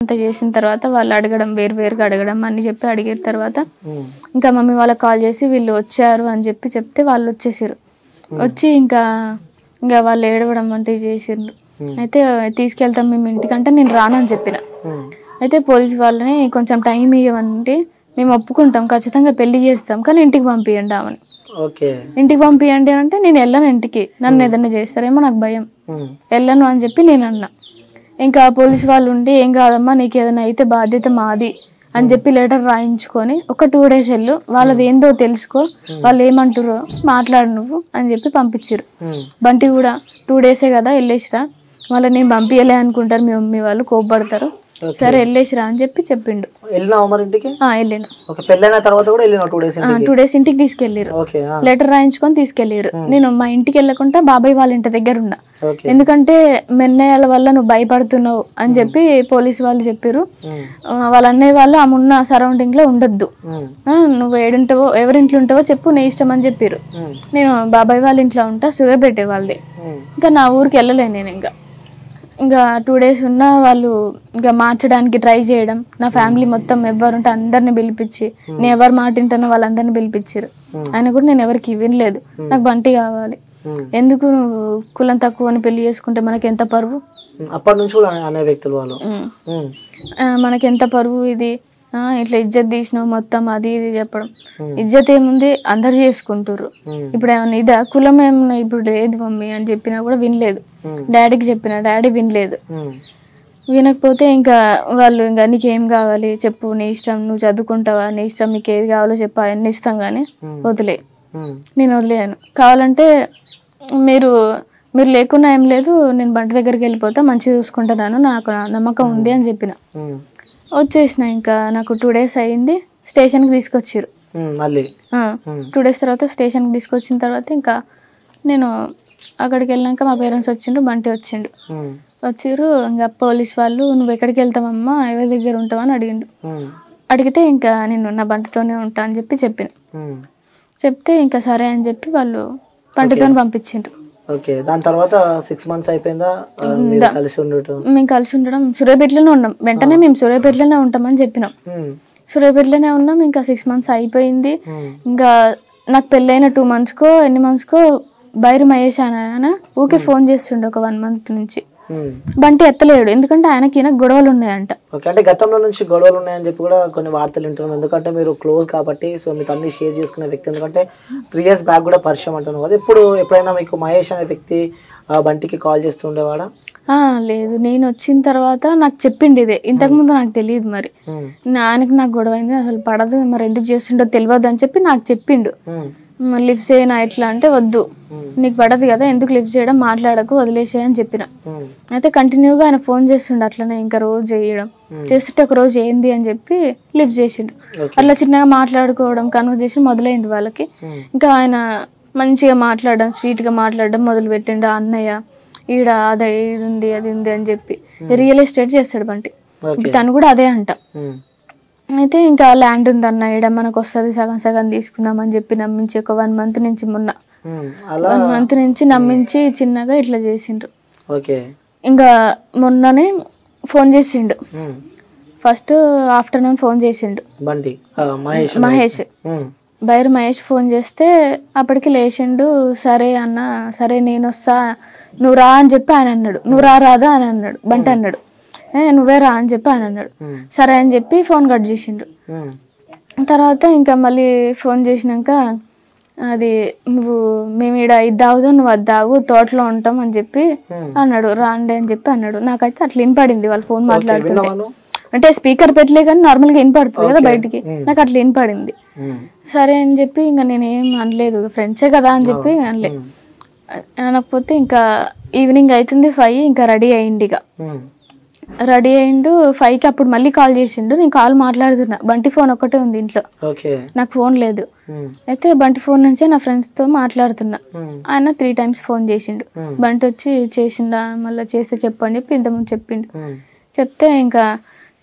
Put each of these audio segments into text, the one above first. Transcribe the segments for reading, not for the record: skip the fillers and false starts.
అంత చేసిన తర్వాత వాళ్ళు అడగడం వేరువేరుగా అడగడం అన్ని చెప్పి అడిగిన తర్వాత ఇంకా మమ్మీ వాళ్ళకి కాల్ చేసి వీళ్ళు వచ్చారు అని చెప్పి చెప్తే వాళ్ళు వచ్చేసారు. వచ్చి ఇంకా వాళ్ళు ఏడవడం వంటివి చేసిండ్రు. అయితే తీసుకెళ్తాం మేము ఇంటికంటే నేను రానని చెప్పిన. అయితే పోలీస్ వాళ్ళని కొంచెం టైం ఇవ్వమంటే మేము ఒప్పుకుంటాం, ఖచ్చితంగా పెళ్లి చేస్తాం, కానీ ఇంటికి పంపియండి ఆమెను. ఇంటికి పంపియండి అంటే నేను వెళ్ళను ఇంటికి, నన్ను ఏదైనా చేస్తారేమో నాకు భయం, వెళ్ళను అని చెప్పి నేను అన్నా. ఇంకా పోలీస్ వాళ్ళు ఉండి ఏం కాదమ్మా నీకు ఏదైనా అయితే బాధ్యత మాది అని చెప్పి లెటర్ రాయించుకొని ఒక 2 days వెళ్ళు, వాళ్ళది ఏందో తెలుసుకో, వాళ్ళు ఏమంటారో మాట్లాడు నువ్వు అని చెప్పి పంపించారు. బంటి కూడా 2 days కదా వెళ్ళేసిరా, మళ్ళీ నేను పంపించలే అనుకుంటారు మీ మమ్మీ వాళ్ళు, కోప్పడతారు, సరే వెళ్ళేసిరా అని చెప్పి చెప్పిండు. వెళ్ళిన 2 days ఇంటికి తీసుకెళ్ళారు, లెటర్ రాయించుకొని తీసుకెళ్ళారు. నేను మా ఇంటికి వెళ్ళకుండా బాబాయ్ వాళ్ళ ఇంటి దగ్గర ఉన్నా, ఎందుకంటే మెన్నయ్యల వల్ల నువ్వు భయపడుతున్నావు అని చెప్పి పోలీసు వాళ్ళు చెప్పారు. వాళ్ళ అన్నయ్య వాళ్ళు ఆమె ఉన్న సరౌండింగ్ లో ఉండొద్దు, నువ్వు ఏడుంటావో ఎవరింట్లో ఉంటావో చెప్పు, నీ ఇష్టం అని చెప్పారు. నేను బాబాయ్ వాళ్ళ ఇంట్లో ఉంటా, సూర్యాపేట వాళ్ళది, ఇంకా నా ఊరికి వెళ్ళలేను నేను. ఇంకా 2 days ఉన్నా వాళ్ళు ఇంకా మార్చడానికి ట్రై చేయడం, నా ఫ్యామిలీ మొత్తం ఎవరుంటే అందరిని పిలిపించి నేను ఎవరు మాట వింటానో వాళ్ళందరినీ పిలిపించారు. ఆయన కూడా నేను ఎవరికి వినలేదు, నాకు బంటి కావాలి, ఎందుకు నువ్వు కులం తక్కువ అని పెళ్లి చేసుకుంటే మనకి ఎంత పరువు, అప్పటి నుంచి కూడా అనే వ్యక్తులు వాళ్ళు మనకి ఎంత పరువు, ఇది ఇట్లా ఇజ్జత్ తీసినావు మొత్తం అది ఇది చెప్పడం. ఇజ్జత్ ఏముంది, అందరు చేసుకుంటారు, ఇప్పుడు ఏమన్నా ఇదా కులం ఏమన్నా ఇప్పుడు లేదు మమ్మీ అని చెప్పినా కూడా వినలేదు. డాడీకి చెప్పిన, డాడీ వినలేదు. వినకపోతే ఇంకా వాళ్ళు ఇంకా నీకేం కావాలి చెప్పు, నీ ఇష్టం, నువ్వు చదువుకుంటావా, నీ ఇష్టం, నీకు ఏది కావాలో చెప్పు, అవన్నీ ఇస్తాం కానీ వదిలే, నేను వదిలేను, కావాలంటే మీరు లేకున్నా ఏం లేదు, నేను బంటి దగ్గరికి వెళ్ళిపోతా, మంచిగా చూసుకుంటున్నాను, నాకు నమ్మకం ఉంది అని చెప్పిన. వచ్చేసిన ఇంకా నాకు 2 days అయింది, స్టేషన్కి తీసుకొచ్చారు. 2 days తర్వాత స్టేషన్కి తీసుకొచ్చిన తర్వాత ఇంకా నేను అక్కడికి వెళ్ళాక మా పేరెంట్స్ వచ్చిండ్రు, బంటి వచ్చిండు, వచ్చిర్రు. ఇంకా పోలీస్ వాళ్ళు నువ్వు ఎక్కడికి వెళ్తావమ్మా, ఎవరి దగ్గర ఉంటావా అని అడిగిండు. అడిగితే ఇంకా నేను నా బంటితోనే ఉంటా అని చెప్పిన. చెప్తే ఇంకా సరే అని చెప్పి వాళ్ళు బంటితో పంపించిండ్రు. దాని తర్వాత 6 months అయిపోయిందా మేము కలిసి ఉండడం? సూర్యాపేటలోనే ఉన్నాం, వెంటనే మేము సూర్యాపేటలోనే ఉంటామని చెప్పినాం. సూర్యాపేటలోనే ఉన్నాం. ఇంకా 6 months అయిపోయింది. ఇంకా నాకు పెళ్ళైన 2 monthsకో ఎన్ని monthsకో బైరు మహేష్ ఆయన ఊకే ఫోన్ చేస్తుండే ఒక 1 month నుంచి. బంటి ఎత్తలేడు, ఎందుకంటే ఆయనకి గొడవలు ఉన్నాయంట. అంటే గతంలో నుంచి గొడవలు ఉన్నాయని చెప్పి కూడా కొన్ని వార్తలు వింటున్నాం, ఎందుకంటే మీరు క్లోజ్ కాబట్టి, సో మీకు అన్ని షేర్ చేసుకునే వ్యక్తి, ఎందుకంటే 3 years బ్యాక్ కూడా పరిచయం అంటున్నాం కదా. ఇప్పుడు ఎప్పుడైనా మీకు మహేష్ అనే వ్యక్తి బంటికి కాల్ చేస్తూ ఉండేవాడా? లేదు, నేను వచ్చిన తర్వాత నాకు చెప్పిండు ఇదే, ఇంతకుముందు నాకు తెలియదు. మరి ఆయనకి నాకు గొడవ అయింది, అసలు పడదు, మరి ఎందుకు చేస్తుండో తెలియదు అని చెప్పి నాకు చెప్పిండు. లిఫ్ట్ చేయనా ఇట్లా అంటే వద్దు, నీకు పడదు కదా, ఎందుకు లిఫ్ట్ చేయడం, మాట్లాడకు, వదిలేసేయని చెప్పిన. అయితే కంటిన్యూగా ఆయన ఫోన్ చేస్తుండే అట్లనే, ఇంకా రోజు చేయడం చేస్తుంటే ఒక రోజు ఏంది అని చెప్పి లిఫ్ట్ చేసిండు. అట్లా చిన్నగా మాట్లాడుకోవడం, కన్వర్జేషన్ మొదలైంది వాళ్ళకి. ఇంకా ఆయన మంచిగా మాట్లాడడం, స్వీట్గా మాట్లాడడం మొదలు పెట్టిండు. అన్నయ్య ఈడ అదే ఇది ఉంది అది ఉంది అని చెప్పి రియల్ ఎస్టేట్ చేస్తాడు బంటి, తను కూడా అదే అంట. అయితే ఇంకా ల్యాండ్ ఉందన్న ఈడ మనకు వస్తుంది, సగం సగం తీసుకుందాం అని చెప్పి నమ్మించి ఒక 1 month నుంచి 1 month నుంచి నమ్మించి చిన్నగా ఇట్లా చేసిండ్రు. ఇంకా మొన్ననే ఫోన్ చేసిండు, ఫస్ట్ ఆఫ్టర్నూన్ ఫోన్ చేసిండు మహేష్, బైరు మహేష్ ఫోన్ చేస్తే అప్పటికి లేచిండు. సరే అన్న, సరే నేను వస్తా, నువ్వు రా అని చెప్పి ఆయన అన్నాడు. నువ్వు రాదా అని అన్నాడు బంటి, అన్నాడు నువ్వే రా అని చెప్పి ఆయన అన్నాడు. సరే అని చెప్పి ఫోన్ కట్ చేసిండ్రు. తర్వాత ఇంకా మళ్ళీ ఫోన్ చేసినాక అది నువ్వు మేము ఈడ ఇది తాగుదాం, నువ్వు అది తాగు, తోటలో ఉంటాం అని చెప్పి అన్నాడు. రాండి అని చెప్పి అన్నాడు. నాకైతే అట్లా వినపడింది వాళ్ళు ఫోన్ మాట్లాడుతుంటే, అంటే స్పీకర్ పెట్టలే కానీ నార్మల్గా వినపడుతుంది కదా బయటికి, నాకు అట్లా వినపడింది. సరే అని చెప్పి ఇంకా నేనేం అనలేదు, ఫ్రెండ్సే కదా అని చెప్పి అనలే. అనకపోతే ఇంకా ఈవినింగ్ అవుతుంది 5, ఇంకా రెడీ అయ్యిండు. ఇక రెడీ అయ్యిండు 5కి, అప్పుడు మళ్ళీ కాల్ చేసిండు. నేను కాల్ మాట్లాడుతున్నా, బంటి ఫోన్ ఒక్కటే ఉంది ఇంట్లో, నాకు ఫోన్ లేదు. అయితే బంటి ఫోన్ నుంచే నా ఫ్రెండ్స్తో మాట్లాడుతున్నా. ఆయన 3 times ఫోన్ చేసిండు. బంటి వచ్చి చేసిండా, మళ్ళీ చేస్తే చెప్పు అని చెప్పి ఇంతకుముందు చెప్పిండు. చెప్తే ఇంకా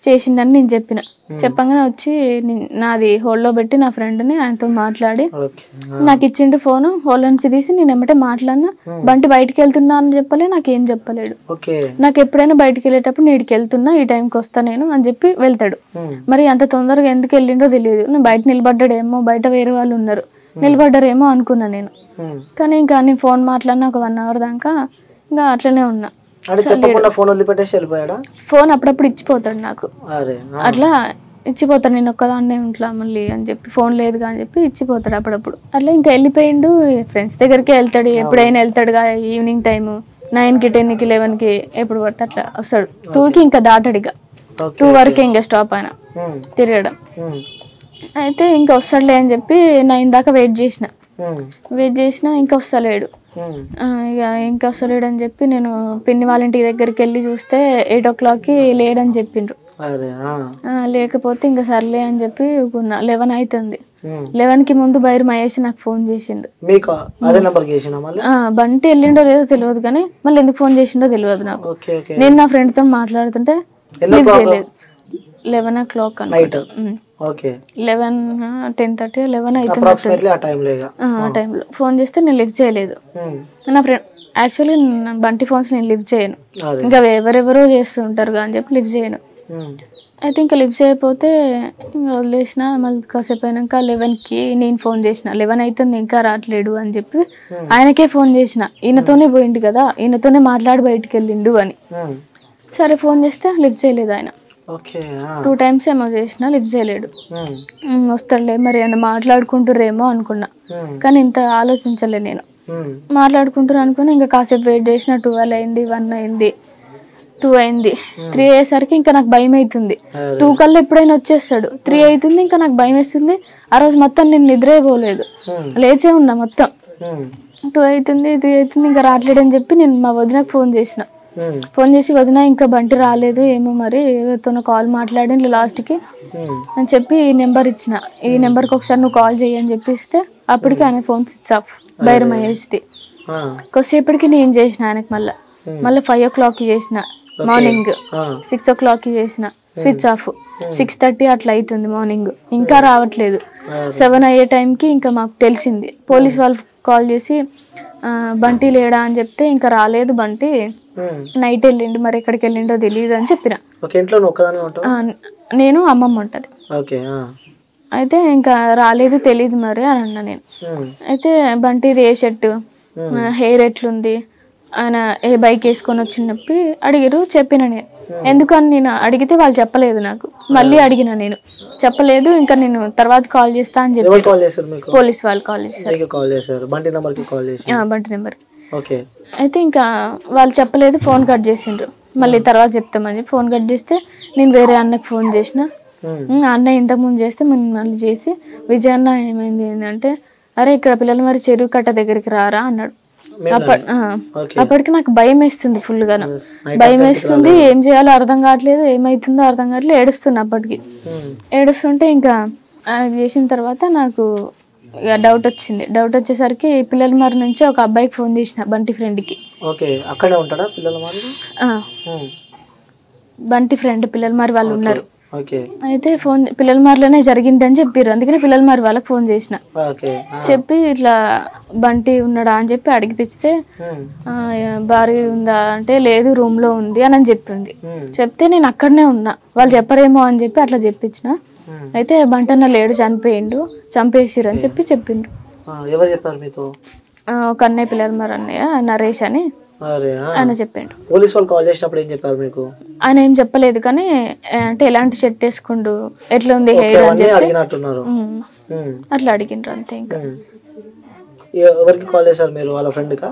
చేసిండని నేను చెప్పిన. చెప్పగానే వచ్చి నాది హోల్డ్లో పెట్టి నా ఫ్రెండ్ని ఆయనతో మాట్లాడి నాకు ఇచ్చిండు ఫోను. హోల్ నుంచి తీసి నేను ఎమ్మటే మాట్లాడినా. బంటి బయటికి వెళ్తున్నా అని చెప్పలే, నాకేం చెప్పలేడు. నాకు ఎప్పుడైనా బయటికి వెళ్ళేటప్పుడు నీడికి వెళ్తున్నా, ఈ టైంకి వస్తా నేను అని చెప్పి వెళ్తాడు. మరి అంత తొందరగా ఎందుకు వెళ్ళిండో తెలియదు. నేను బయట నిలబడ్డాడేమో, బయట వేరే వాళ్ళు ఉన్నారు నిలబడ్డారేమో అనుకున్నా నేను. కానీ ఇంకా నేను ఫోన్ మాట్లాడినా ఒక 1 hour దాకా ఇంకా అట్లనే ఉన్నా. ఫోన్ అప్పుడప్పుడు ఇచ్చిపోతాడు నాకు, అట్లా ఇచ్చిపోతాడు. నేను ఒక్కదాన్నే ఉంట్లా మళ్ళీ అని చెప్పి ఫోన్ లేదుగా అని చెప్పి ఇచ్చిపోతాడు అప్పుడప్పుడు. అట్లా ఇంకా వెళ్ళిపోయిండు. ఫ్రెండ్స్ దగ్గరికి వెళ్తాడు, ఎప్పుడైనా వెళ్తాడు కదా ఈవినింగ్ టైము 9కి 10కి 11కి ఎప్పుడు పడితే అట్లా వస్తాడు. 2కి ఇంకా దాటాడు, ఇక 2 వరకే ఇంకా స్టాప్ అయినా తిరగడం. అయితే ఇంకా వస్తాడులే అని చెప్పి 9 దాకా వెయిట్ చేసిన ఇంకా వస్తలేడు. ఇక ఇంకా వస్తలేడు అని చెప్పి నేను పిన్ని వాళ్ళ ఇంటి దగ్గరికి వెళ్ళి చూస్తే 8 o'clockకి లేడని చెప్పిండ్రు. లేకపోతే ఇంకా సర్లే అని చెప్పి 11 అవుతుంది. 11కి ముందు బయట మహేష్ నాకు ఫోన్ చేసిండు. బంటి వెళ్ళిండో లేదో తెలియదు కానీ మళ్ళీ ఎందుకు ఫోన్ చేసిండో తెలియదు నాకు. నేను నా ఫ్రెండ్ తో మాట్లాడుతుంటే లిఫ్ట్ చేయలేదు. 11 o'clock నైట్ 10:30 11 అవుతుంది. ఆ టైంలో ఫోన్ చేస్తే నేను లిఫ్ట్ చేయలేదు. నా ఫ్రెండ్ యాక్చువల్లీ బంటి ఫోన్స్ నేను లిఫ్ట్ చేయను, ఇంకా ఎవరెవరో చేస్తుంటారు అని చెప్పి లిఫ్ట్ చేయను. అయితే ఇంకా లిఫ్ట్ చేయకపోతే ఇంకా వదిలేసిన. మళ్ళీ కాసేపు అయినాక 11కి నేను ఫోన్ చేసిన. 11 అవుతుంది ఇంకా రావట్లేడు అని చెప్పి ఆయనకే ఫోన్ చేసిన. ఈయనతోనే పోయిండు కదా, ఈయనతోనే మాట్లాడి బయటికి వెళ్ళిండు అని. సరే ఫోన్ చేస్తే లిఫ్ట్ చేయలేదు ఆయన. 2 times ఏమో చేసిన, లిఫ్ట్ చేయలేడు. వస్తాడులే మరి ఏమన్నా మాట్లాడుకుంటారేమో అనుకున్నా, కానీ ఇంత ఆలోచించలే నేను. మాట్లాడుకుంటారు అనుకుని ఇంకా కాసేపు వెయిట్ చేసిన. 12 అయింది, 1 అయింది, 2 అయింది, 3 అయ్యేసరికి ఇంకా నాకు భయం అవుతుంది. 2 కల్లా ఎప్పుడైనా వచ్చేస్తాడు. 3 అవుతుంది, ఇంకా నాకు భయం వేస్తుంది. ఆ రోజు మొత్తం నేను నిద్రే పోలేదు, లేచే ఉన్నా మొత్తం. 2 అవుతుంది, 3 అవుతుంది, ఇంకా రావట్లేడని చెప్పి నేను మా వదినకు ఫోన్ చేసి వదిన ఇంకా బంటి రాలేదు ఏమో మరి ఎవరితోనో కాల్ మాట్లాడి లాస్ట్కి అని చెప్పి ఈ నెంబర్ ఇచ్చిన. ఈ నెంబర్కి ఒకసారి నువ్వు కాల్ చెయ్యి అని చెప్పిస్తే అప్పటికి ఆయన ఫోన్ స్విచ్ ఆఫ్. బైర మహేష్ది. కొద్దిసేపటికి నేను చేసిన ఆయనకి మళ్ళీ 5 o'clockకి చేసిన, మార్నింగ్ 6 o'clockకి చేసిన, స్విచ్ ఆఫ్. 6:30 అట్లా అవుతుంది మార్నింగ్, ఇంకా రావట్లేదు. 7 అయ్యే టైంకి ఇంకా మాకు తెలిసింది. పోలీస్ వాళ్ళు కాల్ చేసి బంటి లేడా అని చెప్తే ఇంకా రాలేదు బంటి, నైట్ వెళ్ళిండు, మరి ఎక్కడికి వెళ్ళిండో తెలియదు అని చెప్పిన. నేను అమ్మమ్మ ఉంటది. అయితే ఇంకా రాలేదు తెలియదు మరి అని అన్నా నేను. అయితే బంటిది ఏ షర్టు, హెయిర్ ఎట్లుంది, ఆయన ఏ బైక్ వేసుకొని వచ్చినప్పి అడిగారు. చెప్పిన నేను. ఎందుకని నేను అడిగితే వాళ్ళు చెప్పలేదు నాకు. మళ్ళీ అడిగిన నేను, చెప్పలేదు. ఇంకా నేను తర్వాత కాల్ చేస్తా అని చెప్పి పోలీస్ వాళ్ళు కాల్ చేశారు బంటి నెంబర్. అయితే ఇంకా వాళ్ళు చెప్పలేదు, ఫోన్ కట్ చేసిండ్రు. మళ్ళీ తర్వాత చెప్తామని చెప్పి ఫోన్ కట్ చేస్తే నేను వేరే అన్నకు ఫోన్ చేసిన. అన్న ఇంతకుముందు చేస్తే మళ్ళీ చేసి విజయ్ అన్న ఏమైంది ఏంటంటే, అరే ఇక్కడ పిల్లలు మరి చెరువు కట్ట దగ్గరికి రారా అన్నాడు. అప్పటికి నాకు భయం వేస్తుంది, ఫుల్ గా భయం వేస్తుంది. ఏం చేయాలో అర్థం కావట్లేదు, ఏమైతుందో అర్థం కావట్లేదు. ఏడుస్తున్నా అప్పటికి. ఏడుస్తుంటే ఇంకా చేసిన తర్వాత నాకు డౌట్ వచ్చింది. డౌట్ వచ్చేసరికి పిల్లల మరి నుంచి ఒక అబ్బాయికి ఫోన్ చేసిన, బంటి ఫ్రెండ్కి. బంటి ఫ్రెండ్ పిల్లల మరి వాళ్ళు ఉన్నారు. అయితే ఫోన్ పిల్లల మారిలోనే జరిగింది అని చెప్పారు. అందుకని పిల్లల మారి వాళ్ళకి ఫోన్ చేసిన. చెప్పి ఇట్లా బంటి ఉన్నాడా అని చెప్పి అడిగిపిస్తే భార్య ఉందా అంటే లేదు రూమ్ లో ఉంది అని చెప్పింది. చెప్తే నేను అక్కడనే ఉన్నా, వాళ్ళు చెప్పరేమో అని చెప్పి అట్లా చెప్పించిన. అయితే బంటన్న లేడు, చనిపోయిండు, చంపేసిరు అని చెప్పిండు. ఒక అన్నయ్య పిల్లల మరి అన్నయ్య నరేష్ అని ఆయన చెప్పిండు. పోలీస్ వాళ్ళు కాల్ చేసినప్పుడు ఏం చెప్పారు మీకు? ఆయన ఏం చెప్పలేదు, కానీ అంటే ఎలాంటి షర్ట్ వేసుకుండు, ఎట్లా ఉంది హెయిర్ అని చెప్పి అట్లా అడిగిండ్రు అంతే. ఇంకా ఎవరికి కాల్ చేశారు మీరు? వాళ్ళ ఫ్రెండ్ కా?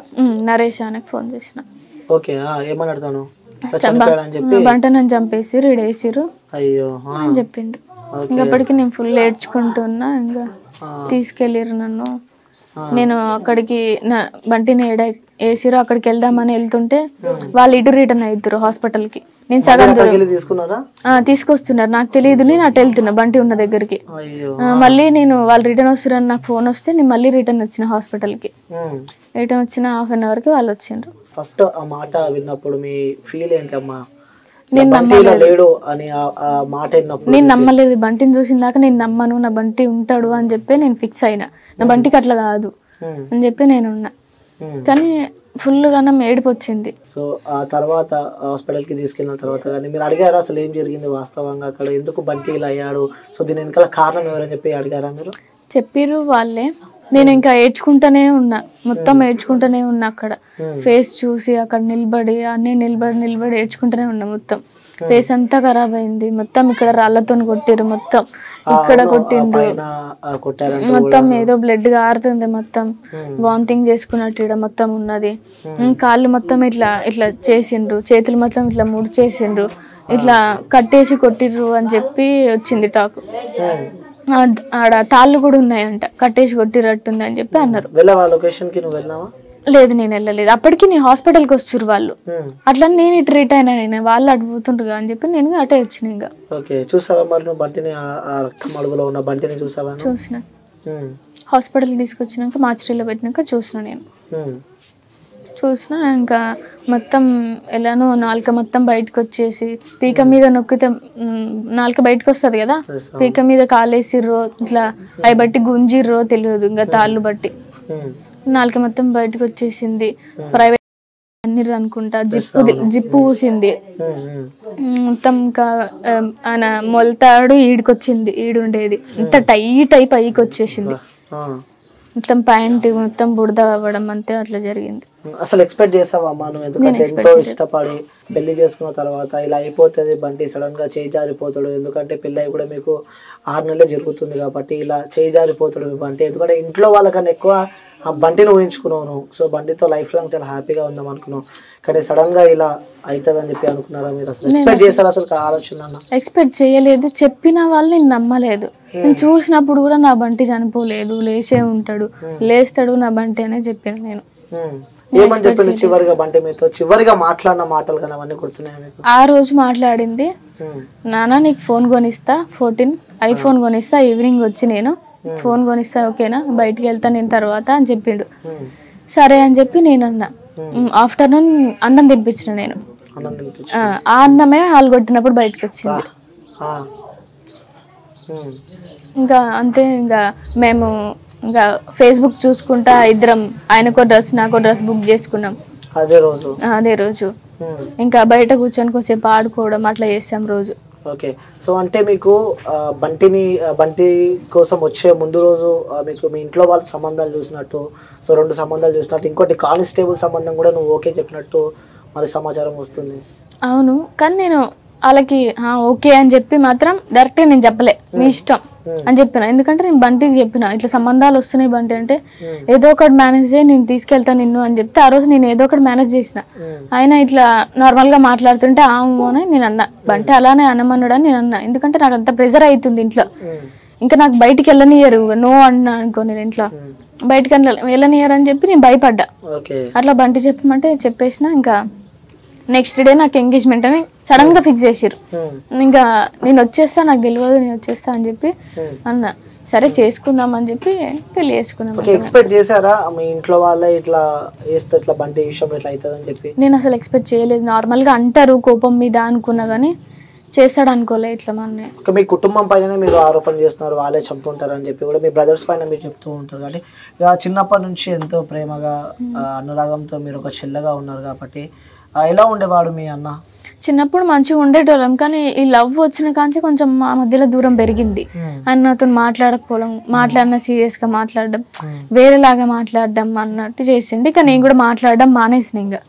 నరేష్ ఆయనకు ఫోన్ చేసిన. ఓకే, ఏమని అడుగుతాను? బంట నన్ను చంపేసిరు, ఇడేసిరు అని చెప్పిండు. ఇంకప్పటికి నేను ఫుల్ ఏడ్చుకుంటున్నా. ఇంకా తీసుకెళ్ళిరు నన్ను. నేను అక్కడికి బంటిని వేసిరు, అక్కడికి వెళ్దామని వెళ్తుంటే వాళ్ళు ఇటు రిటర్న్ అవుతారు హాస్పిటల్కి. నేను సగం తీసుకొస్తున్నారు, నాకు తెలియదు. నేను అటు వెళ్తున్నా బంటి ఉన్న దగ్గరికి. మళ్ళీ నేను వాళ్ళు రిటర్న్ వస్తారని నాకు ఫోన్ వస్తే నేను మళ్ళీ రిటర్న్ వచ్చిన హాస్పిటల్కి. రిటర్న్ వచ్చిన 1/2 hourకి వాళ్ళు వచ్చిండ్రు. ఫస్ట్ ఆ మాట విన్నప్పుడు మీ ఫీల్ ఏంటి అమ్మా? బంటి ఇలా లేడు అని ఆ మాట విన్నప్పుడు నేను నమ్మలేదు. బంటిని చూసిన దాకా నేను నమ్మను, నా బంటి ఉంటాడు అని చెప్పి నేను ఫిక్స్ అయినా. నా బంటికి అట్లా కాదు అని చెప్పి నేను ఉన్నా. కానీ ఫుల్ గా ఏడుపు వచ్చింది. సో ఆ తర్వాత హాస్పిటల్ కి తీసుకెళ్ళిన తర్వాత కానీ మీరు అడిగారా అసలు ఏం జరిగింది వాస్తవంగా, అక్కడ ఎందుకు బంటి ఇలా అయ్యాడు, సో దీని వెనకాల కారణం ఎవరని చెప్పి అడిగారా మీరు? చెప్పిర్రు వాళ్ళే. నేను ఇంకా ఏడ్చుకుంటూనే ఉన్నా, మొత్తం ఏడ్చుకుంటూనే ఉన్నా. అక్కడ ఫేస్ చూసి అక్కడ నిలబడి అన్నీ నిలబడి ఏడ్చుకుంటూనే ఉన్నా. మొత్తం ఫేస్ అంతా ఖరాబ్ అయింది. మొత్తం ఇక్కడ రాళ్లతో కొట్టిరు, మొత్తం ఇక్కడ కొట్టిండ్రు, మొత్తం ఏదో బ్లడ్ గారుతుంది, మొత్తం వామిటింగ్ చేసుకున్నట్టు ఇక్కడ మొత్తం ఉన్నది. కాళ్ళు మొత్తం ఇట్లా ఇట్లా చేసిండ్రు, చేతులు మొత్తం ఇట్లా ముడి చేసిండ్రు, ఇట్లా కట్టేసి కొట్టిర్రు అని చెప్పి వచ్చింది టాక్. ఆడ తాళ్ళు కూడా ఉన్నాయంట, కట్టేసి కొట్టిరట్టుంది అని చెప్పి అన్నారు. లేదు నేను వెళ్ళలేదు. అప్పటికి నేను హాస్పిటల్కి వచ్చారు వాళ్ళు. అట్లా నేను ఇటు రిట్ అయినా, వాళ్ళు అడుగుతుండ్రు అని చెప్పి నేను అటే వచ్చిన. ఇంకా చూసిన హాస్పిటల్కి తీసుకొచ్చినాక మార్చిరీలో పెట్టినాక చూసిన. నేను చూసిన ఇంకా మొత్తం ఎలానో నాలుక మొత్తం బయటకు వచ్చేసి పీక మీద నొక్కితే నాలుక బయటకు వస్తుంది కదా, పీక మీద కాలేసిర్రో ఇట్లా అవి బట్టి గుంజిర్రో తెలియదు, ఇంకా తాళ్ళు బట్టి నాలుక మొత్తం బయటకు వచ్చేసింది. ప్రైవేట్ అనుకుంటా జిప్పు ఊసింది మొత్తం. ఇంకా ఆయన మొలతాడు ఈడుకొచ్చింది, ఈడుండేది ఇంత టైట్ అయి పైకి వచ్చేసింది. మొత్తం ప్యాంట్ మొత్తం బుడద అవ్వడం అంతే అట్లా జరిగింది. అసలు ఎక్స్పెక్ట్ చేసావా అమ్మా నువ్వు? ఎందుకంటే ఎంతో ఇష్టపడి పెళ్లి చేసుకున్న తర్వాత ఇలా అయిపోతుంది బంటి, సడన్ గా చేయి జారిపోతాడు. ఎందుకంటే పెళ్ళి కూడా మీకు 6 నెలలే జరుగుతుంది కాబట్టి ఇలా చేయి జారిపోతాడు మీ బంటి. ఎందుకంటే ఇంట్లో వాళ్ళకన్నా ఎక్కువ ఆ బంటిని ఊహించుకున్నావు. సో బంటితో లైఫ్ లాంగ్ చాలా హ్యాపీగా ఉందాం అనుకున్నావు, కానీ సడన్ గా ఇలా అవుతుంది అని చెప్పి అనుకున్నారా మీరు? అసలు ఎక్స్పెక్ట్ చేశారు అసలు ఆలోచన? ఎక్స్పెక్ట్ చేయలేదు. చెప్పిన వాళ్ళు నేను నమ్మలేదు. నేను చూసినప్పుడు కూడా నా బంటి చనిపోలేదు, లేచే ఉంటాడు, లేస్తాడు నా బంటి అనే చెప్పాను నేను. ఏమని చెప్పింది చివరిగా బంటి మీతో? చివరిగా మాట్లాడిన మాటలు కానీ అవన్నీ గుర్తున్నాయి? ఆ రోజు మాట్లాడింది, నాన్న నీకు ఫోన్ కొనిస్తా, 14 ఐఫోన్ కొనిస్తా, ఈవినింగ్ వచ్చి నేను ఫోన్ కొనిస్తా, ఓకేనా, బయటికి వెళ్తా నేను తర్వాత అని చెప్పిండు. సరే అని చెప్పి నేను అన్నా. ఆఫ్టర్నూన్ అన్నం తినిపించిన నేను. ఆ అన్నమే హాలు కొట్టినప్పుడు బయటకు వచ్చింది. ఇంకా అంతే. ఇంకా మేము ఇంకా ఫేస్బుక్ చూసుకుంటా ఇద్దరం, ఆయనకో డ్రెస్ నాకో డ్రెస్ బుక్ చేసుకున్నాం అదే రోజు. ఇంకా బయట కూర్చొని కొంచెంసేపు ఆడుకోవడం అట్లా చేసాం రోజు. ఓకే. సో అంటే మీకు బంటి కోసం వచ్చే ముందు రోజు మీకు మీ ఇంట్లో వాళ్ళ సంబంధాలు చూసినట్టు, సో 2 సంబంధాలు చూసినట్టు, ఇంకోటి కానిస్టేబుల్ సంబంధం కూడా నువ్వు ఓకే చెప్పినట్టు మరి సమాచారం వస్తుంది. అవును, కానీ నేను వాళ్ళకి ఓకే అని చెప్పి మాత్రం డైరెక్ట్గా నేను చెప్పలే, మీ ఇష్టం అని చెప్పిన. ఎందుకంటే నేను బంటికి చెప్పిన ఇట్లా సంబంధాలు వస్తున్నాయి బంటి అంటే ఏదో ఒకటి మేనేజ్ చేయి, నేను తీసుకెళ్తాను నిన్ను అని చెప్తే ఆ రోజు నేను ఏదో ఒకటి మేనేజ్ చేసిన. ఆయన ఇట్లా నార్మల్ గా మాట్లాడుతుంటే అని నేను అన్నా, బంటి అలానే అనమన్నాడు అని నేను అన్నా. ఎందుకంటే నాకు అంత ప్రెజర్ అవుతుంది ఇంట్లో, ఇంకా నాకు బయటికి వెళ్ళనియరు, నో అన్నా అనుకో నేను ఇంట్లో బయటకి వెళ్ళనియరు అని చెప్పి నేను భయపడ్డా. అట్లా బంటి చెప్పమంటే చెప్పేసిన. ఇంకా నెక్స్ట్ డే నాకు ఎంగేజ్మెంట్ అని సడన్ గా ఫిక్స్ చేసిర్రు. ఇంకా నేను వచ్చేస్తా, నాకు తెలియదు నేను వచ్చేస్తా అని చెప్పి అన్నా. సరే చేసుకుందాం అని చెప్పి పెళ్లి చేసుకున్నాం. ఎక్స్పెక్ట్ చేశారా మీ ఇంట్లో వాళ్ళే ఇట్లా చేస్తే ఇట్లా బంటి విషయం ఇట్లా అవుతుంది అని చెప్పి? నేను అసలు ఎక్స్పెక్ట్ చేయలేదు. నార్మల్ గా అంటారు కోపం మీద అనుకున్నా కానీ చేస్తాడు అనుకోలే ఇట్లా. మన మీ కుటుంబం పైన మీరు ఆరోపణ చేస్తున్నారు, వాళ్ళే చంపుతుంటారు అని చెప్పి కూడా మీ బ్రదర్స్ పైన మీరు చెప్తూ ఉంటారు. కాబట్టి ఇక చిన్నప్పటి నుంచి ఎంతో ప్రేమగా అనురాగంతో మీరు ఒక చెల్లెగా ఉన్నారు కాబట్టి ఎలా ఉండేవాడు మీ అన్న? చిన్నప్పుడు మంచిగా ఉండేటోళ్ళం, కానీ ఈ లవ్ వచ్చిన కాంచి కొంచెం మా మధ్యలో దూరం పెరిగింది. ఆయన నాతో మాట్లాడకపోవడం, మాట్లాడినా సీరియస్ గా మాట్లాడడం, వేరేలాగా మాట్లాడడం అన్నట్టు చేసిండు. ఇక నేను కూడా మాట్లాడడం మానేసిన. ఇంకా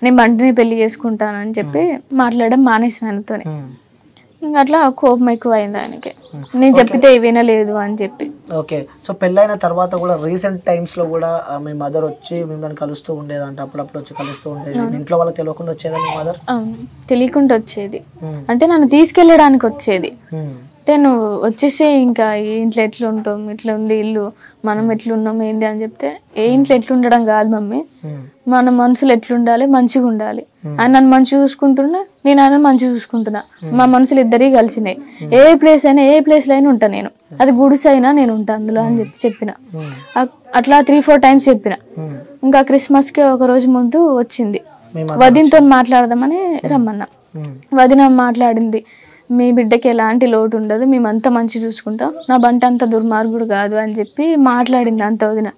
నేను బంటిని పెళ్లి చేసుకుంటానని చెప్పి మాట్లాడడం మానేసిన ఆయనతోనే. అట్లా కోపం ఎక్కువ అయింది ఆయనకి, నేను చెప్పితే వినలేదు అని చెప్పి. ఓకే. సో పెళ్ళైన తర్వాత కూడా రీసెంట్ టైమ్స్ లో కూడా మీ మదర్ వచ్చి మిమ్మల్ని కలుస్తూ ఉండేదంట, అప్పుడప్పుడు వచ్చి కలుస్తూ ఉండేది. ఇంట్లో వాళ్ళకి తెలియకుండా వచ్చేదా మీ మదర్? అవును, తెలియకుండా వచ్చేది. అంటే నన్ను తీసుకెళ్ళడానికి వచ్చేది. అంటే నువ్వు వచ్చేసే, ఇంకా ఏ ఇంట్లో ఎట్లా ఉంటాం, ఇట్లా ఉంది ఇల్లు, మనం ఎట్లున్నాం ఏంది అని చెప్తే, ఏ ఇంట్లో ఎట్లుండడం కాదు మమ్మీ, మన మనసులు ఎట్లుండాలి, మంచిగా ఉండాలి. ఆయన నన్ను మంచిగా చూసుకుంటున్నా, నేను ఆయన మంచిగా చూసుకుంటున్నా, మా మనసులు ఇద్దరికి కలిసినాయి. ఏ ప్లేస్ అయినా ఏ ప్లేస్ లో అయినా ఉంటా నేను, అది గుడిసె అయినా నేను ఉంటా అందులో అని చెప్పిన. అట్లా 3-4 టైమ్స్ చెప్పిన. ఇంకా క్రిస్మస్ కి ఒక రోజు ముందు వచ్చింది, వదినతో మాట్లాడదామని రమ్మన్నా. వదిన మాట్లాడింది, మీ బిడ్డకి ఎలాంటి లోటు ఉండదు, మేమంతా మంచి చూసుకుంటాం, నా బంటి అంత దుర్మార్గుడు కాదు అని చెప్పి మాట్లాడింది అంత వదిన.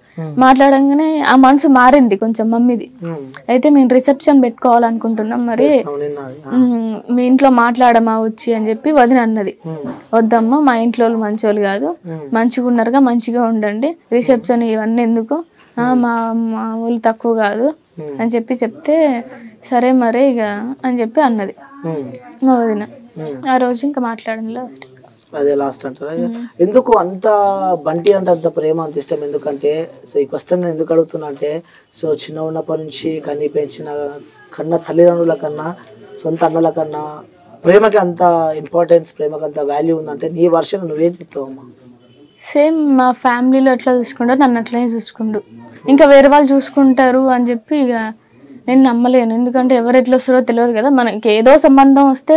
మాట్లాడంగానే ఆ మనసు మారింది కొంచెం మమ్మీది. అయితే మేము రిసెప్షన్ పెట్టుకోవాలనుకుంటున్నాం, మరి మీ ఇంట్లో మాట్లాడమా వచ్చి అని చెప్పి వదిన అన్నది. వద్దమ్మా, మా ఇంట్లో వాళ్ళు మంచోళ్ళు కాదు, మంచిగా ఉన్నారుగా, మంచిగా ఉండండి, రిసెప్షన్ ఇవన్నీ ఎందుకు, మా వాళ్ళు తక్కువ కాదు అని చెప్తే సరే మరి ఇక అని చెప్పి అన్నది మా వదిన. ఆ రోజు ఇంకా మాట్లాడంలో అదే లాస్ట్ అంటారా? ఎందుకు అంత బంటి అంటే అంత ప్రేమ, అంత ఇష్టం? ఎందుకంటే సో ఈ క్వశ్చన్ నేను ఎందుకు అడుగుతున్నా అంటే, సో చిన్న ఉన్నప్పటి నుంచి కన్నీ పెంచిన కన్నా తల్లిదండ్రుల కన్నా సొంత అన్నల కన్నా ప్రేమకి అంత ఇంపార్టెన్స్, ప్రేమకి అంత వాల్యూ ఉందంటే నీ వర్షన్ నువ్వేం చెప్తావమ్మా? సేమ్ మా ఫ్యామిలీలో ఎట్లా చూసుకుంటారు నన్ను అట్లనే చూసుకుండు, ఇంకా వేరే వాళ్ళు చూసుకుంటారు అని చెప్పి ఇక నేను నమ్మలేను. ఎందుకంటే ఎవరు ఎట్లా వస్తారో తెలియదు కదా, మనకి ఏదో సంబంధం వస్తే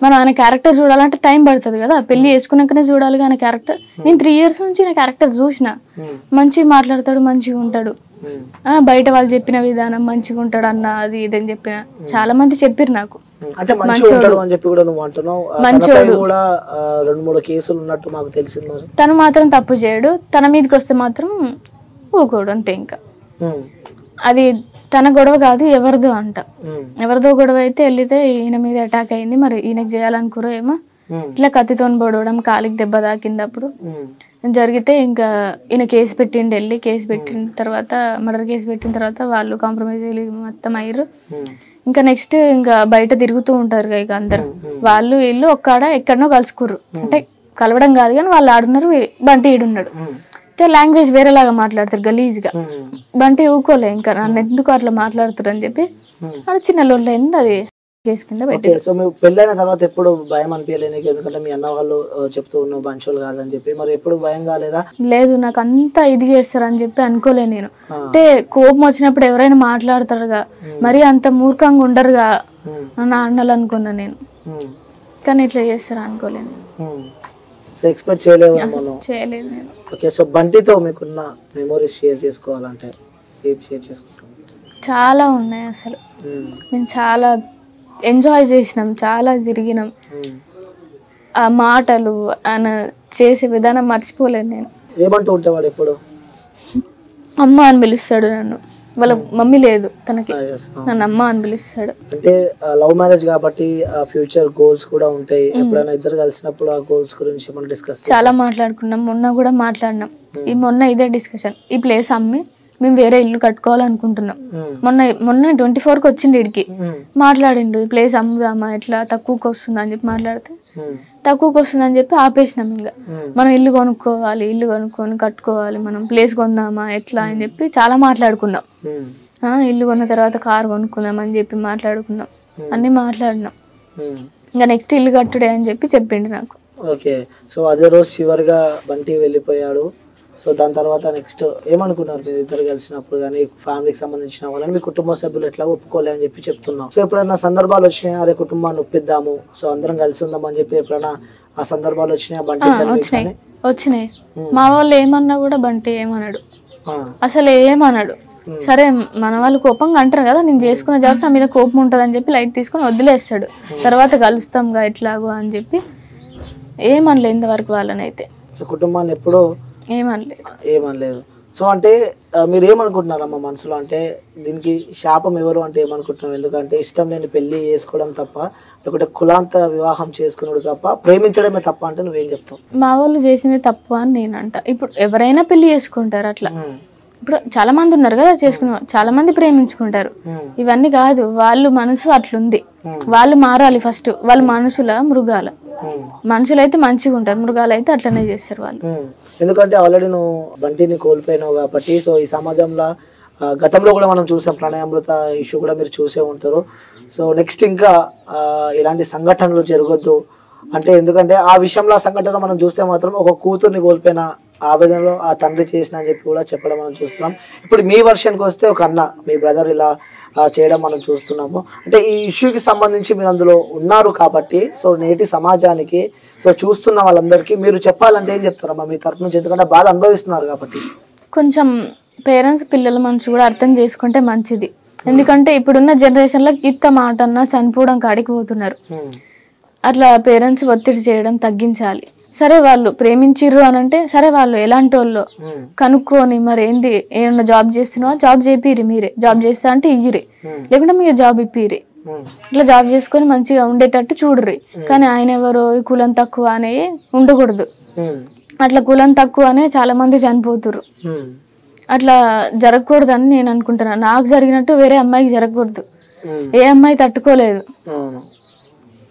మనం ఆయన క్యారెక్టర్ చూడాలంటే టైం పడుతుంది కదా, పెళ్లి చేసుకున్నాకనే చూడాలి ఆయన క్యారెక్టర్. నేను 3 years నుంచి నా క్యారెక్టర్ చూసిన, మంచిగా మాట్లాడతాడు, మంచిగా ఉంటాడు, బయట వాళ్ళు చెప్పిన విధానం మంచిగా ఉంటాడు అన్న అది ఇదని చెప్పిన చాలా మంది చెప్పారు నాకు. మంచోడు అని చెప్పి కూడా నువ్వు అంటున్నావు, మంచోడు కూడా 2-3 కేసులు ఉన్నట్టు మాకు తెలిసింది. తను మాత్రం తప్పు చేయడు, తన మీదకి వస్తే మాత్రం ఊకోడు అంతే. ఇంకా అది తన గొడవ కాదు, ఎవరిదో అంట. ఎవరిదో గొడవ అయితే వెళ్తే ఈయన మీద అటాక్ అయింది, మరి ఈయనకి చేయాలనుకురో ఏమో, ఇట్లా కత్తితో పొడవడం, కాలికి దెబ్బ తాకిందప్పుడు జరిగితే ఇంకా ఈయన కేసు పెట్టిండు. వెళ్ళి కేసు పెట్టిన తర్వాత, మర్డర్ కేసు పెట్టిన తర్వాత వాళ్ళు కాంప్రమైజ్ మొత్తం అయ్యారు. ఇంకా నెక్స్ట్ ఇంకా బయట తిరుగుతూ ఉంటారు ఇక అందరు, వాళ్ళు వీళ్ళు ఒక్కడ ఎక్కడనో కలుసుకుర్రు, అంటే కలవడం కాదు కానీ వాళ్ళు ఆడున్నారు, బంటి ఈడున్నాడు. లాంగ్వేజ్ వేరేలాగా మాట్లాడతారు గలీజ్గా. బంటి ఊకోలే, ఇంకా నన్ను ఎందుకు అట్లా మాట్లాడుతారు అని చెప్పి అది చిన్న లోన్లు అయింది, అది కేసు కింద పెట్టి. సో మీరు పెళ్ళైన తర్వాత ఎప్పుడు భయం అనిపించలేదు? ఎందుకంటే మీ అన్న వాళ్ళు చెప్తూ ఉన్నావు బంచోలు కాదని చెప్పి, మరి ఎప్పుడు భయం కాలేదా? లేదు, నాకు అంతా ఇది చేస్తారు అని చెప్పి అనుకోలే నేను. అంటే కోపం వచ్చినప్పుడు ఎవరైనా మాట్లాడతారుగా, మరి అంత మూర్ఖంగా ఉండరుగా నా అన్నలు అనుకున్నా నేను, కానీ ఇట్లా చేస్తారు అనుకోలేను. సో ఎక్స్పెక్ట్ చేయలేదు నేను. ఓకే, సో బంటితో మీకున్న మెమోరీస్ షేర్ చేసుకోవాలంటే ఏం షేర్ చేసుకుంటాం? చాలా ఉన్నాయి అసలు. మేము చాలా ఎంజాయ్ చేసినాం, చాలా తిరిగినాం. ఆ మాటలు ఆయన చేసే విధానం మర్చిపోలేను నేను. ఏమంటూ ఉంటావాడు ఎప్పుడు? అమ్మ అని పిలుస్తాడు నన్ను, వాళ్ళ మమ్మీ లేదు తనకి, నన్ను అమ్మ అని పిలుస్తాడు. అంటే లవ్ మ్యారేజ్ కాబట్టి ఫ్యూచర్ గోల్స్ కూడా ఉంటాయి, ఎప్పుడైనా ఇద్దరు కలిసినప్పుడు ఆ గోల్స్ గురించి మనం డిస్కస్ చాలా మాట్లాడుకున్నాం. మొన్న కూడా మాట్లాడినాం, ఈ మొన్న ఇదే డిస్కషన్. ఈ ప్లేస్ అమ్మి మేము వేరే ఇల్లు కట్టుకోవాలనుకుంటున్నాం. మొన్న 24కి వచ్చిండు ఇడికి, మాట్లాడిండు ఈ ప్లేస్ అమ్ముదామా, ఎట్లా తక్కువకి వస్తుంది అని చెప్పి మాట్లాడితే, తక్కువకి వస్తుంది అని చెప్పి ఆపేసినాం. ఇంకా మనం ఇల్లు కొనుక్కోవాలి, ఇల్లు కొనుక్కొని కట్టుకోవాలి, మనం ప్లేస్ కొందామా ఎట్లా అని చెప్పి చాలా మాట్లాడుకున్నాం. ఇల్లు కొన్న తర్వాత కారు కొనుక్కుందాం అని చెప్పి మాట్లాడుకున్నాం, అన్ని మాట్లాడినాం. ఇంకా నెక్స్ట్ ఇల్లు కట్టుడే అని చెప్పి చెప్పిండు నాకు. ఓకే, సో అదే రోజు చివరిగా బంటి వెళ్ళిపోయాడు. సో దాని తర్వాత నెక్స్ట్ ఏమనుకున్నారు మీరు ఇద్దరు కలిసినప్పుడు? కానీ ఫ్యామిలీకి సంబంధించిన వాళ్ళని మీ కుటుంబ సభ్యులు ఎట్లా ఒప్పుకోలే అని చెప్పి చెప్తున్నాం. సో ఎప్పుడైనా సందర్భాలు వచ్చినాయి, అరే కుటుంబాన్ని ఒప్పిద్దాము, సో అందరం కలిసి ఉందాం అని చెప్పి ఎప్పుడైనా ఆ సందర్భాలు వచ్చినాయి? వచ్చినాయి. మా వాళ్ళు ఏమన్నా కూడా బంటి ఏమన్నాడు, అసలు ఏమన్నాడు. సరే మన వాళ్ళు కోపంగా అంటారు కదా, నేను చేసుకున్న జాబ్ నా మీద కోపం ఉంటుంది అని చెప్పి లైట్ తీసుకొని వదిలేస్తాడు. తర్వాత కలుస్తాంగా ఎట్లాగో అని చెప్పి ఏమనలే ఇంతవరకు వాళ్ళనైతే. సో కుటుంబాన్ని ఎప్పుడో ఏమనలేదు. సో అంటే మీరు ఏమనుకుంటున్నారమ్మా మనసులో? అంటే దీనికి శాపం ఎవరు అంటే ఏమనుకుంటున్నాం? ఎందుకంటే ఇష్టం లేని పెళ్లి చేసుకోవడం తప్ప, లేకుంటే కులాంత వివాహం చేసుకున్నాడు తప్ప, ప్రేమించడమే తప్ప అంటే నువ్వేం చెప్తావు? మా వాళ్ళు చేసింది తప్పు అని నేను అంట. ఇప్పుడు ఎవరైనా పెళ్లి చేసుకుంటారు అట్లా, ఇప్పుడు చాలా మంది ఉన్నారు కదా చేసుకున్న, చాలా మంది ప్రేమించుకుంటారు. ఇవన్నీ కాదు, వాళ్ళు మనసు అట్లుంది, వాళ్ళు మారాలి ఫస్ట్. వాళ్ళు మనుషుల మృగాల? మనుషులైతే మంచిగా ఉంటారు, మృగాలు అయితే అట్లనే చేస్తారు వాళ్ళు. ఎందుకంటే ఆల్రెడీ నువ్వు బంటిని కోల్పోయినావు కాబట్టి. సో ఈ సమాజంలో గతంలో కూడా మనం చూసాం, ప్రణయామృత ఇష్యూ కూడా మీరు చూసే ఉంటారు. సో నెక్స్ట్ ఇంకా ఇలాంటి సంఘటనలు జరగొద్దు అంటే, ఎందుకంటే ఆ విషయంలో సంఘటన మనం చూస్తే మాత్రం ఒక కూతుర్ని కోల్పోయిన ఆవేదనలో ఆ తండ్రి చేసిన అని చెప్పి కూడా చెప్పడం మనం చూస్తున్నాం. ఇప్పుడు మీ వర్షన్కి వస్తే ఒక అన్న, మీ బ్రదర్ ఇలా చేయడం మనం చూస్తున్నాము. అంటే ఈ ఇష్యూకి సంబంధించి మీరు అందులో ఉన్నారు కాబట్టి, సో నేటి సమాజానికి, సో చూస్తున్న వాళ్ళందరికీ మీరు చెప్పాలంటే ఏం చెప్తారమ్మా మీ తరపు నుంచి? ఎందుకంటే బాధ అనుభవిస్తున్నారు కాబట్టి. కొంచెం పేరెంట్స్ పిల్లల మనసు కూడా అర్థం చేసుకుంటే మంచిది. ఎందుకంటే ఇప్పుడున్న జనరేషన్ లో గిత్త మాట అన్నా చనిపోవడం కాడికి పోతున్నారు. అట్లా పేరెంట్స్ ఒత్తిడి చేయడం తగ్గించాలి. సరే వాళ్ళు ప్రేమించిర్రు అని అంటే సరే వాళ్ళు ఎలాంటి వాళ్ళు కనుక్కొని మరి ఏంది ఏమన్నా జాబ్ చేస్తున్నావా, జాబ్ చేపిరి, మీరే జాబ్ చేస్తా అంటే ఇయ్యిరి, లేకుంటే మీరు జాబ్ ఇప్పిరి, ఇట్లా జాబ్ చేసుకొని మంచిగా ఉండేటట్టు చూడరి. కానీ ఆయన ఎవరో కులం తక్కువ అనే ఉండకూడదు. అట్లా కులం తక్కువ అనే చాలా మంది చనిపోతురు. అట్లా జరగకూడదని నేను అనుకుంటున్నా. నాకు జరిగినట్టు వేరే అమ్మాయికి జరగకూడదు. ఏ అమ్మాయి తట్టుకోలేదు.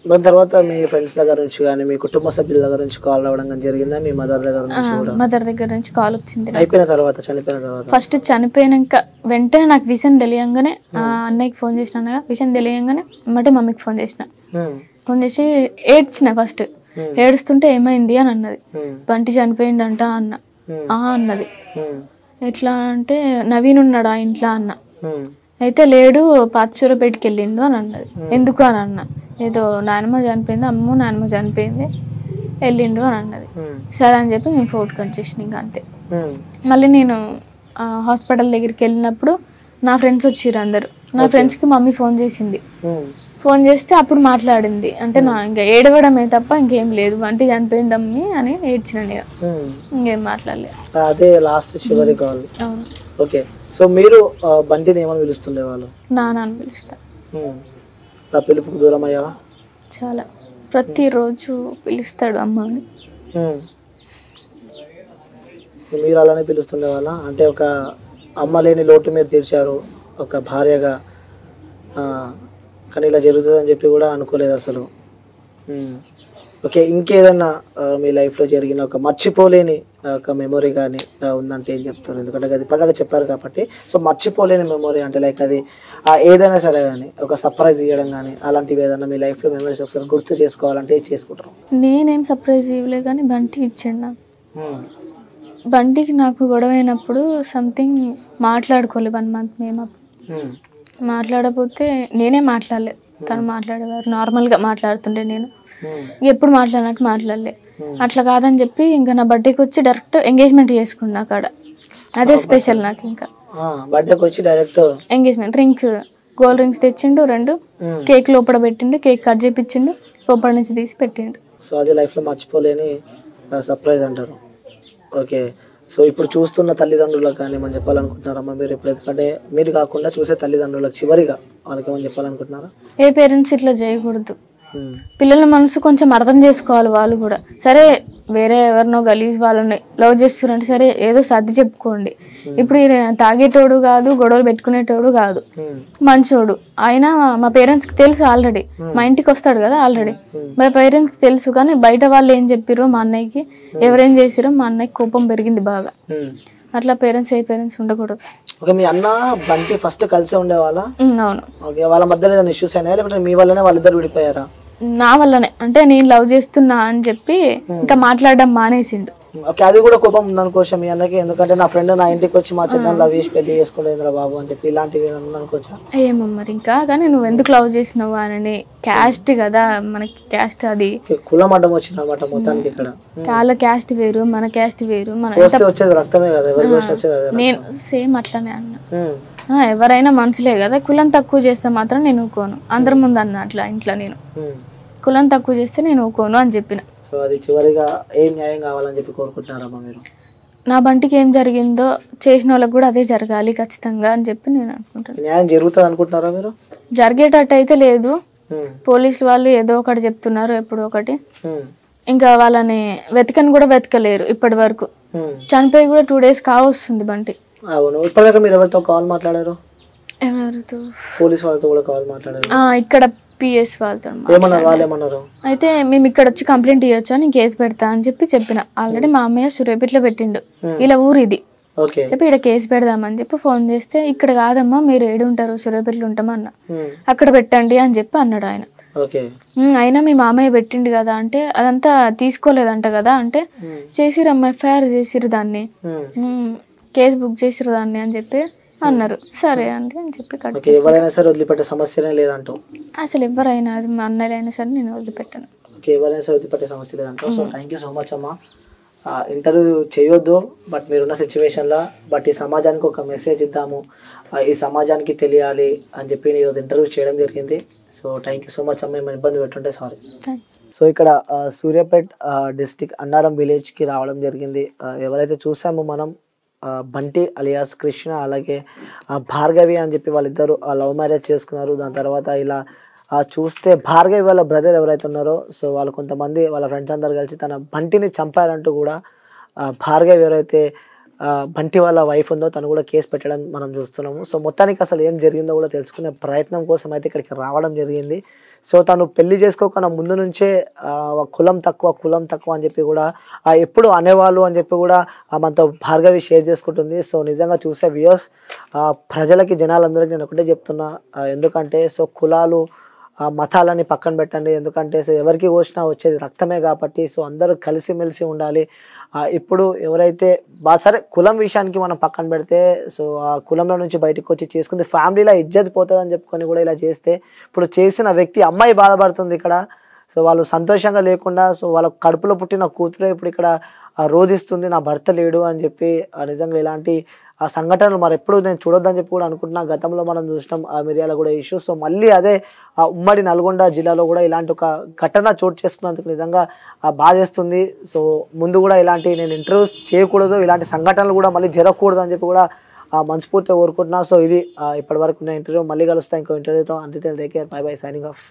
దాని తర్వాత మీ ఫ్రెండ్స్ దగ్గర నుంచి కానీ మీ కుటుంబ సభ్యుల దగ్గర నుంచి కాల్ రావడం కానీ జరిగిందా? మీ మదర్ దగ్గర నుంచి? మదర్ దగ్గర నుంచి కాల్ వచ్చింది. అయిపోయిన తర్వాత, చనిపోయిన తర్వాత? ఫస్ట్ చనిపోయినాక వెంటనే నాకు విషయం తెలియంగానే అన్నయ్యకి ఫోన్ చేసిన. విషయం తెలియంగానే అంటే మమ్మీకి ఫోన్ చేసిన. ఫోన్ చేసి ఏడ్చిన. ఫస్ట్ ఏడుస్తుంటే ఏమైంది అని అన్నది. బంటి చనిపోయిందంట అన్న. అన్నది. ఎట్లా అంటే నవీన్ ఉన్నాడా ఇంట్లో అన్న. అయితే లేడు, పాతచూరపేటకి వెళ్ళిండు అని అన్నది. ఎందుకు అని అన్న. ఏదో నాయనమ్మ చనిపోయింది, అమ్మో నాయనమ్మ చనిపోయింది, వెళ్ళిండు అని అన్నది. సరే అని చెప్పి నేను ఫోన్ కట్ చేసిన. ఇంకా అంతే. మళ్ళీ నేను హాస్పిటల్ దగ్గరికి వెళ్ళినప్పుడు నా ఫ్రెండ్స్ వచ్చిర్రు అందరు. నా ఫ్రెండ్స్కి మమ్మీ ఫోన్ చేసింది. ఫోన్ చేస్తే అప్పుడు మాట్లాడింది. అంటే నా ఇంకా ఏడవడమే తప్ప ఇంకేం లేదు. వంటి చనిపోయింది అమ్మి అని ఏడ్చిన. ఇంకేం మాట్లాడలేదు. అదే లాస్ట్ చివరి కాల్. అవును. ఓకే. సో మీరు బంటిని ఏమని పిలుస్తుండే వాళ్ళు? నాన్న అని పిలుస్తా. నా పిలుపుకు దూరం అయ్యావా? చాలా. ప్రతిరోజు పిలుస్తాడు అమ్మ అని. మీరు అలానే పిలుస్తుండే వాళ్ళ? అంటే ఒక అమ్మ లేని లోటు మీరు తీర్చారు ఒక భార్యగా, కానీ ఇలా జరుగుతుందని చెప్పి కూడా అనుకోలేదు అసలు. ఓకే. ఇంకేదన్నా మీ లైఫ్లో జరిగిన ఒక మర్చిపోలేని ఒక మెమొరీ కానీ ఉందంటే ఏం చెప్తారు? ఎందుకంటే అది ఇప్పటిదాకా చెప్పారు కాబట్టి. సో మర్చిపోలేని మెమొరీ అంటే లైక్ అది ఏదైనా సరే కానీ ఒక సర్ప్రైజ్ ఇవ్వడం కానీ అలాంటివి ఏదైనా మీ లైఫ్లో మెమరీస్ ఒకసారి గుర్తు చేసుకోవాలంటే ఏం చేసుకుంటారు? నేనేం సర్ప్రైజ్ ఇవ్వలే కానీ బంటి ఇచ్చాడు నాకు. బంటికి నాకు గొడవ అయినప్పుడు సంథింగ్ మాట్లాడుకోలే 1 month మేము. మాట్లాడకపోతే నేనే మాట్లాడలే, తను మాట్లాడేవారు. నార్మల్గా మాట్లాడుతుండే, నేను ఎప్పుడు మాట్లాడినట్టు మాట్లాడలే. అట్లా కాదని చెప్పి ఇంకా నా బర్త్డేకి వచ్చి డైరెక్ట్ ఎంగేజ్మెంట్ చేసుకున్నా అక్కడ. అదే స్పెషల్ నాకు. ఇంకా బర్త్డేకి వచ్చి direct engagement. Rings, gold rings తెచ్చిండు 2. కేక్ లోపల పెట్టిండు, కేక్ కట్ చేపించిండు, లోపల నుంచి తీసి పెట్టిండు. సో అది లైఫ్లో మర్చిపోలేని సర్ప్రైజ్ అంటారు. ఓకే. సో ఇప్పుడు చూస్తున్న తల్లిదండ్రులకు కానీ ఏమని చెప్పాలనుకుంటున్నారమ్మా మీరు? ఇప్పుడు ఎందుకంటే మీరు కాకుండా చూసే తల్లిదండ్రులకు చివరిగా వాళ్ళకి ఏమని చెప్పాలనుకుంటున్నారా? ఏ పేరెంట్స్ ఇట్లా చేయకూడదు. పిల్లల మనసు కొంచెం అర్థం చేసుకోవాలి. వాళ్ళు కూడా సరే వేరే ఎవరినో గలీజ్ వాళ్ళని లవ్ చేస్తున్నారంటే సరే ఏదో సర్ది చెప్పుకోండి. ఇప్పుడు తాగేటోడు కాదు, గొడవలు పెట్టుకునేటోడు కాదు, మంచోడు. ఆయన మా పేరెంట్స్కి తెలుసు ఆల్రెడీ. మా ఇంటికి వస్తాడు కదా ఆల్రెడీ. మా పేరెంట్స్కి తెలుసు. కానీ బయట వాళ్ళు ఏం చెప్పారో మా అన్నయ్యకి, ఎవరేం చేసిరో మా అన్నయ్యకి కోపం పెరిగింది బాగా. అట్లా పేరెంట్స్ ఏ పేరెంట్స్ ఉండకూడదు. ఓకే. మీ అన్న బంటి ఫస్ట్ కలిసే ఉండేవాళ్ళ? అవును. ఓకే. వాళ్ళ మధ్యలో ఏదైనా ఇష్యూస్ అయినా లేకపోతే మీ వల్లనే వాళ్ళిద్దరు విడిపోయారా? నా వల్లనే. అంటే నేను లవ్ చేస్తున్నా అని చెప్పి ఇంకా మాట్లాడడం మానేసిండు. ఓకే. అది కూడా కోపం ఉందనుకోవచ్చా మీ అన్నకి? ఎందుకంటే నా ఫ్రెండ్ నా ఇంటికి వచ్చి మా చిన్న లవ్ చేసి పెళ్లి చేసుకోలేదురా బాబు అని చెప్పి ఇలాంటివి అనుకోవచ్చా? ఏమో మరి. ఇంకా కానీ నువ్వు ఎందుకు లవ్ చేసినావు అని. క్యాస్ట్ కదా మనకి, క్యాస్ట్ అది కులం అడ్డం వచ్చింది అనమాట మొత్తానికి. ఇక్కడ చాలా క్యాస్ట్ వేరు, మన క్యాస్ట్ వేరు. మన వచ్చేది రక్తమే కదా, ఎవరికి వచ్చేది. నేను సేమ్ అట్లానే అన్నా. ఎవరైనా మనుషులే కదా. కులం తక్కువ చేస్తే మాత్రం నేను ఊకోను. అందరి ముందు అన్న అట్లా ఇంట్లో నేను కులం తక్కువ చేస్తే నేను ఊకోను అని చెప్పిన. సో అది చివరిగా ఏం న్యాయం కావాలని చెప్పి కోరుకుంటున్నారమ్మా మీరు? నా బంటికి ఏం జరిగిందో చేసిన వాళ్ళకి కూడా అదే జరగాలి ఖచ్చితంగా అని చెప్పి నేను అనుకుంటాను. న్యాయం జరుగుతుంది అనుకుంటున్నారా మీరు? జరిగేటట్టు అయితే లేదు. పోలీసులు వాళ్ళు ఏదో ఒకటి చెప్తున్నారు, ఎప్పుడో ఒకటి. ఇంకా వాళ్ళని వెతకని కూడా వెతకలేరు ఇప్పటి వరకు. చనిపోయి కూడా 2 days కావస్తుంది బంటి. అవును. ఇప్పటిదాకా మీరు ఎవరితో కాల్ మాట్లాడారు? ఎవరితో? పోలీస్ వాళ్ళతో కూడా కాల్ మాట్లాడారు. ఇక్కడ PS వాళ్ళతో. ఏమన్నారు వాళ్ళు? ఏమన్నారు? అయితే మేము ఇక్కడ వచ్చి కంప్లైంట్ ఇవ్వచ్చు, నేను కేసు పెడతా అని చెప్పి చెప్పిన. ఆల్రెడీ మా అమ్మయ్య సూర్యాపేటలో పెట్టిండు. ఇలా ఊరు ఇది చెప్పి ఇక్కడ కేసు పెడదామని చెప్పి ఫోన్ చేస్తే ఇక్కడ కాదమ్మా మీరు ఏడు ఉంటారు, సూర్యాపేటలో ఉంటామన్నా. అక్కడ పెట్టండి అని చెప్పి అన్నాడు ఆయన. అయినా మీ మామయ్య పెట్టిండు కదా అంటే అదంతా తీసుకోలేదంట కదా అంటే చేసిరమ్మా, FIR చేసిరు దాన్ని, కేసు బుక్ చేసిరు దాన్ని అని చెప్పి అన్నారు. సరే అండి అని చెప్పి ఎవరైనా సరే వదిలిపెట్టే సమస్యనే లేదంటావు? అసలు ఎవరైనా, అది మా అన్నయ్యలైనా సరే నేను వదిలిపెట్టాను. ఎవరైనా సరే వదిలిపెట్టే సమస్య లేదంటావు. So thank you so much అమ్మా. ఇంటర్వ్యూ చేయొద్దు, బట్ మీరున్న సిచ్యువేషన్లో బట్ ఈ సమాజానికి ఒక మెసేజ్ ఇద్దాము, ఈ సమాజానికి తెలియాలి అని చెప్పి నేను ఈరోజు ఇంటర్వ్యూ చేయడం జరిగింది. So thank you so much అమ్మ, ఏమైనా ఇబ్బంది పెట్టుంటే సారీ. సో ఇక్కడ సూర్యాపేట్ డిస్టిక్ అన్నారం విలేజ్కి రావడం జరిగింది. ఎవరైతే చూసామో మనం బంటి అలియాస్ కృష్ణ, అలాగే భార్గవి అని చెప్పి వాళ్ళిద్దరు లవ్ మ్యారేజ్ చేసుకున్నారు. దాని తర్వాత ఇలా చూస్తే భార్గవి వాళ్ళ బ్రదర్ ఎవరైతే ఉన్నారో సో వాళ్ళు కొంతమంది వాళ్ళ ఫ్రెండ్స్ అందరు కలిసి తన బంటిని చంపారంటూ కూడా భార్గవి ఎవరైతే బంటి వాళ్ళ వైఫ్ ఉందో తను కూడా కేసు పెట్టడం మనం చూస్తున్నాము. సో మొత్తానికి అసలు ఏం జరిగిందో కూడా తెలుసుకునే ప్రయత్నం కోసం అయితే ఇక్కడికి రావడం జరిగింది. సో తను పెళ్లి చేసుకోకుండా ముందు నుంచే కులం తక్కువ అని చెప్పి కూడా ఎప్పుడు అనేవాళ్ళు అని చెప్పి కూడా మనతో భార్గవి షేర్ చేసుకుంటుంది. సో నిజంగా చూసే వ్యూయర్స్, ప్రజలకి జనాలందరికీ నేను ఒకటే చెప్తున్నా, ఎందుకంటే సో కులాలు మతాలని పక్కన పెట్టండి, ఎందుకంటే సో ఎవరికి కోసినా వచ్చేది రక్తమే కాబట్టి సో అందరూ కలిసిమెలిసి ఉండాలి. ఇప్పుడు ఎవరైతే సరే కులం విషయానికి మనం పక్కన పెడితే సో ఆ కులంలో నుంచి బయటకు వచ్చి చేసుకుంది ఫ్యామిలీలో ఇజ్జత్ పోతుంది అని చెప్పుకొని కూడా ఇలా చేస్తే ఇప్పుడు చేసిన వ్యక్తి అమ్మాయి బాధపడుతుంది ఇక్కడ. సో వాళ్ళు సంతోషంగా లేకుండా సో వాళ్ళ కడుపులో పుట్టిన కూతురే ఇప్పుడు ఇక్కడ రోధిస్తుంది, నా భర్త లేడు అని చెప్పి. నిజంగా ఇలాంటి సంఘటనలు మరి ఎప్పుడు నేను చూడొద్దని చెప్పి కూడా అనుకుంటున్నా. గతంలో మనం చూసినాం మిర్యాల కూడా ఇష్యూ. సో మళ్ళీ అదే ఉమ్మడి నల్గొండ జిల్లాలో కూడా ఇలాంటి ఒక ఘటన చోటు చేసుకున్నందుకు నిజంగా బాధేస్తుంది. సో ముందు కూడా ఇలాంటి నేను ఇంటర్వ్యూస్ చేయకూడదు, ఇలాంటి సంఘటనలు కూడా మళ్ళీ జరగకూడదు అని చెప్పి కూడా మనస్ఫూర్తిగా కోరుకుంటున్నా. సో ఇది ఇప్పటి వరకు ఉన్న ఇంటర్వ్యూ. మళ్ళీ కలుస్తా ఇంకో ఇంటర్వ్యూతో. అంతే, take care, by by, signing off.